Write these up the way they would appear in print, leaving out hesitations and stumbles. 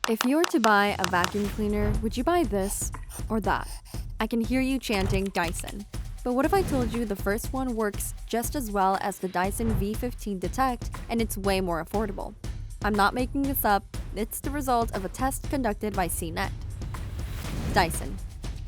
If you were to buy a vacuum cleaner, would you buy this or that? I can hear you chanting Dyson. But what if I told you the first one works just as well as the Dyson V15 Detect and it's way more affordable? I'm not making this up, it's the result of a test conducted by CNET. Dyson.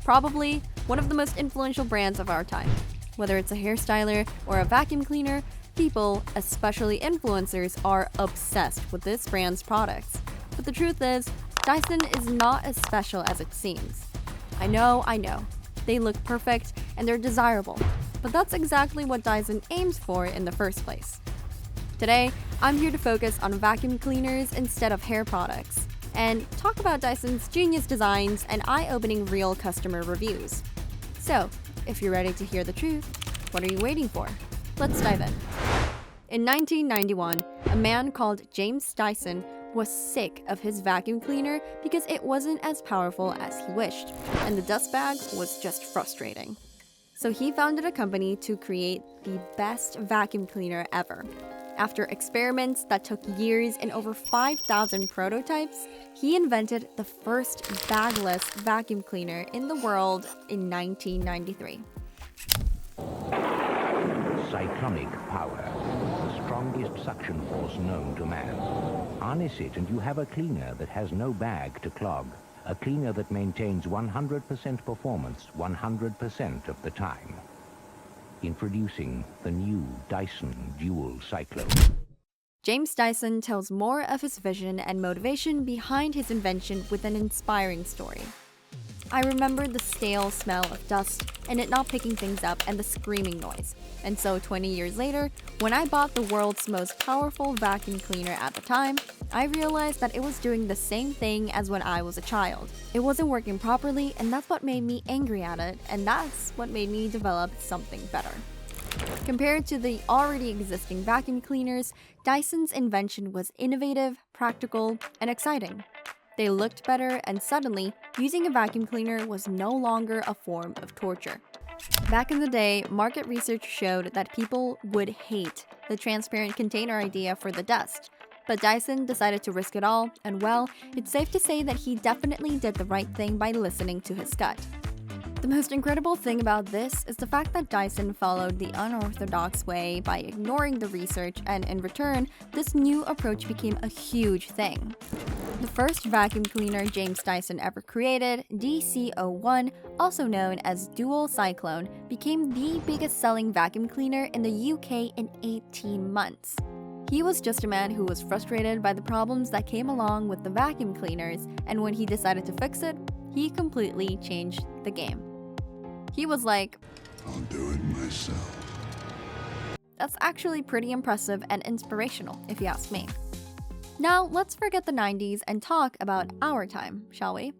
Probably one of the most influential brands of our time. Whether it's a hairstyler or a vacuum cleaner, people, especially influencers, are obsessed with this brand's products. But the truth is, Dyson is not as special as it seems. I know. They look perfect and they're desirable, but that's exactly what Dyson aims for in the first place. Today, I'm here to focus on vacuum cleaners instead of hair products, and talk about Dyson's genius designs and eye-opening real customer reviews. So, if you're ready to hear the truth, what are you waiting for? Let's dive in. In 1991, a man called James Dyson was sick of his vacuum cleaner because it wasn't as powerful as he wished, and the dust bag was just frustrating. So he founded a company to create the best vacuum cleaner ever. After experiments that took years and over 5,000 prototypes, he invented the first bagless vacuum cleaner in the world in 1993. Cyclonic power, the strongest suction force known to man. Harness it and you have a cleaner that has no bag to clog. A cleaner that maintains 100% performance 100% of the time. Introducing the new Dyson Dual Cyclone. James Dyson tells more of his vision and motivation behind his invention with an inspiring story. I remember the stale smell of dust and it not picking things up and the screaming noise. And so 20 years later, when I bought the world's most powerful vacuum cleaner at the time, I realized that it was doing the same thing as when I was a child. It wasn't working properly, and that's what made me angry at it, and that's what made me develop something better. Compared to the already existing vacuum cleaners, Dyson's invention was innovative, practical, and exciting. They looked better, and suddenly, using a vacuum cleaner was no longer a form of torture. Back in the day, market research showed that people would hate the transparent container idea for the dust. But Dyson decided to risk it all, and well, it's safe to say that he definitely did the right thing by listening to his gut. The most incredible thing about this is the fact that Dyson followed the unorthodox way by ignoring the research, and in return, this new approach became a huge thing. The first vacuum cleaner James Dyson ever created, DC01, also known as Dual Cyclone, became the biggest selling vacuum cleaner in the UK in 18 months. He was just a man who was frustrated by the problems that came along with the vacuum cleaners, and when he decided to fix it, he completely changed the game. He was like, I'll do it myself. That's actually pretty impressive and inspirational, if you ask me. Now, let's forget the 90s and talk about our time, shall we?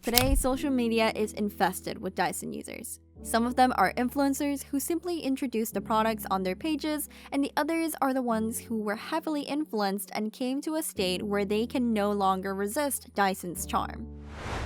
Today, social media is infested with Dyson users. Some of them are influencers who simply introduce the products on their pages, and the others are the ones who were heavily influenced and came to a state where they can no longer resist Dyson's charm.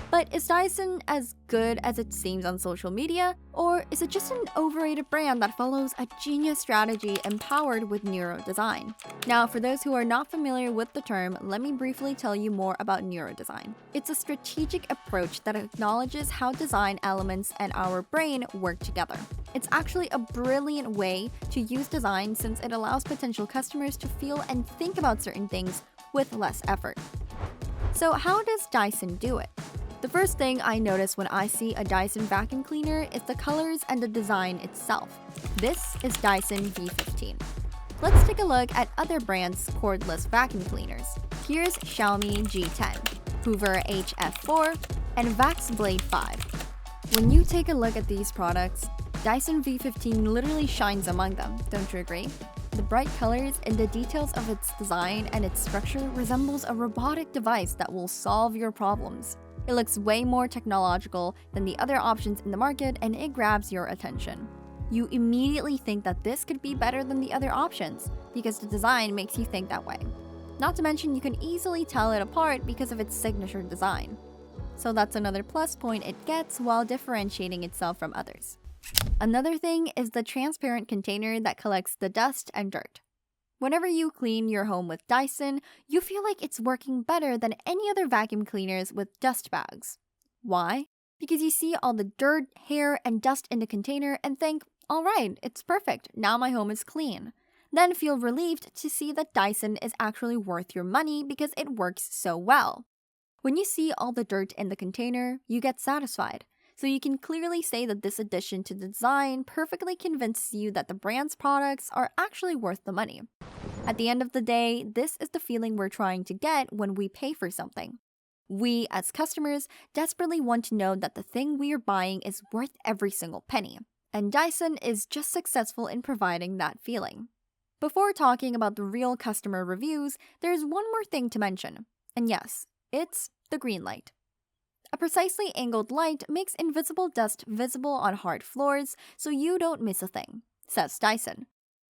But is Dyson as good as it seems on social media? Or is it just an overrated brand that follows a genius strategy empowered with neurodesign? Now, for those who are not familiar with the term, let me briefly tell you more about neurodesign. It's a strategic approach that acknowledges how design elements and our brain work together. It's actually a brilliant way to use design since it allows potential customers to feel and think about certain things with less effort. So how does Dyson do it? The first thing I notice when I see a Dyson vacuum cleaner is the colors and the design itself. This is Dyson V15. Let's take a look at other brands' cordless vacuum cleaners. Here's Xiaomi G10, Hoover HF4, and Vax Blade 5. When you take a look at these products, Dyson V15 literally shines among them, don't you agree? The bright colors and the details of its design and its structure resembles a robotic device that will solve your problems. It looks way more technological than the other options in the market, and it grabs your attention. You immediately think that this could be better than the other options because the design makes you think that way. Not to mention, you can easily tell it apart because of its signature design. So that's another plus point it gets while differentiating itself from others. Another thing is the transparent container that collects the dust and dirt. Whenever you clean your home with Dyson, you feel like it's working better than any other vacuum cleaners with dust bags. Why? Because you see all the dirt, hair, and dust in the container and think, alright, it's perfect, now my home is clean. Then feel relieved to see that Dyson is actually worth your money because it works so well. When you see all the dirt in the container, you get satisfied. So you can clearly say that this addition to the design perfectly convinces you that the brand's products are actually worth the money. At the end of the day, this is the feeling we're trying to get when we pay for something. We, as customers, desperately want to know that the thing we are buying is worth every single penny. And Dyson is just successful in providing that feeling. Before talking about the real customer reviews, there's one more thing to mention. And yes, it's the green light. A precisely angled light makes invisible dust visible on hard floors so you don't miss a thing, says Dyson.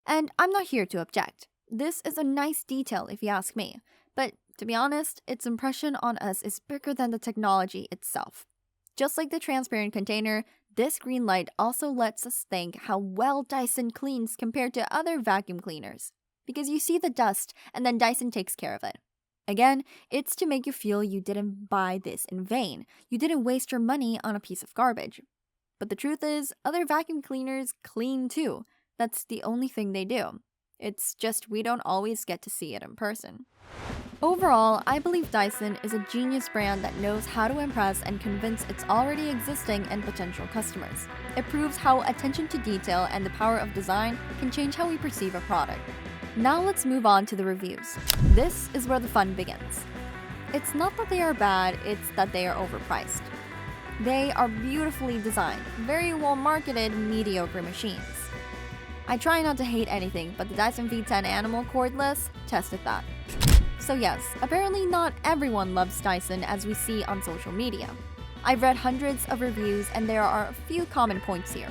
And I'm not here to object. This is a nice detail if you ask me, but to be honest, its impression on us is bigger than the technology itself. Just like the transparent container, this green light also lets us think how well Dyson cleans compared to other vacuum cleaners. Because you see the dust and then Dyson takes care of it. Again, it's to make you feel you didn't buy this in vain. You didn't waste your money on a piece of garbage. But the truth is, other vacuum cleaners clean too. That's the only thing they do. It's just we don't always get to see it in person. Overall, I believe Dyson is a genius brand that knows how to impress and convince its already existing and potential customers. It proves how attention to detail and the power of design can change how we perceive a product. Now let's move on to the reviews. This is where the fun begins. It's not that they are bad, it's that they are overpriced. They are beautifully designed, very well marketed, mediocre machines. I try not to hate anything, but the Dyson V10 Animal cordless tested that. So yes, apparently not everyone loves Dyson as we see on social media. I've read hundreds of reviews and there are a few common points here.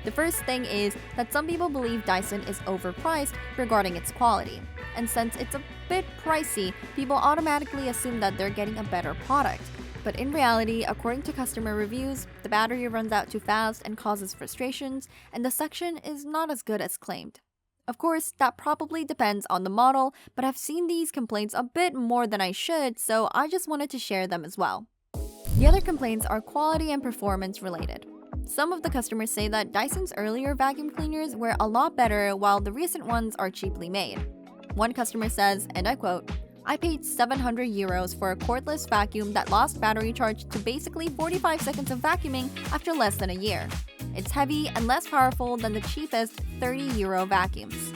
The first thing is that some people believe Dyson is overpriced regarding its quality. And since it's a bit pricey, people automatically assume that they're getting a better product. But in reality, according to customer reviews, the battery runs out too fast and causes frustrations, and the suction is not as good as claimed. Of course, that probably depends on the model, but I've seen these complaints a bit more than I should, so I just wanted to share them as well. The other complaints are quality and performance related. Some of the customers say that Dyson's earlier vacuum cleaners were a lot better while the recent ones are cheaply made. One customer says, and I quote, "I paid €700 for a cordless vacuum that lost battery charge to basically 45 seconds of vacuuming after less than a year. It's heavy and less powerful than the cheapest €30 vacuums."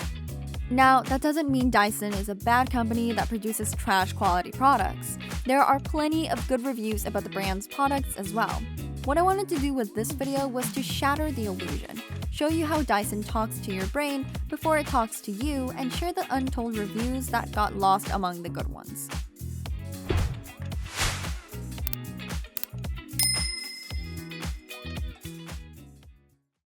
Now, that doesn't mean Dyson is a bad company that produces trash quality products. There are plenty of good reviews about the brand's products as well. What I wanted to do with this video was to shatter the illusion, show you how Dyson talks to your brain before it talks to you, and share the untold reviews that got lost among the good ones.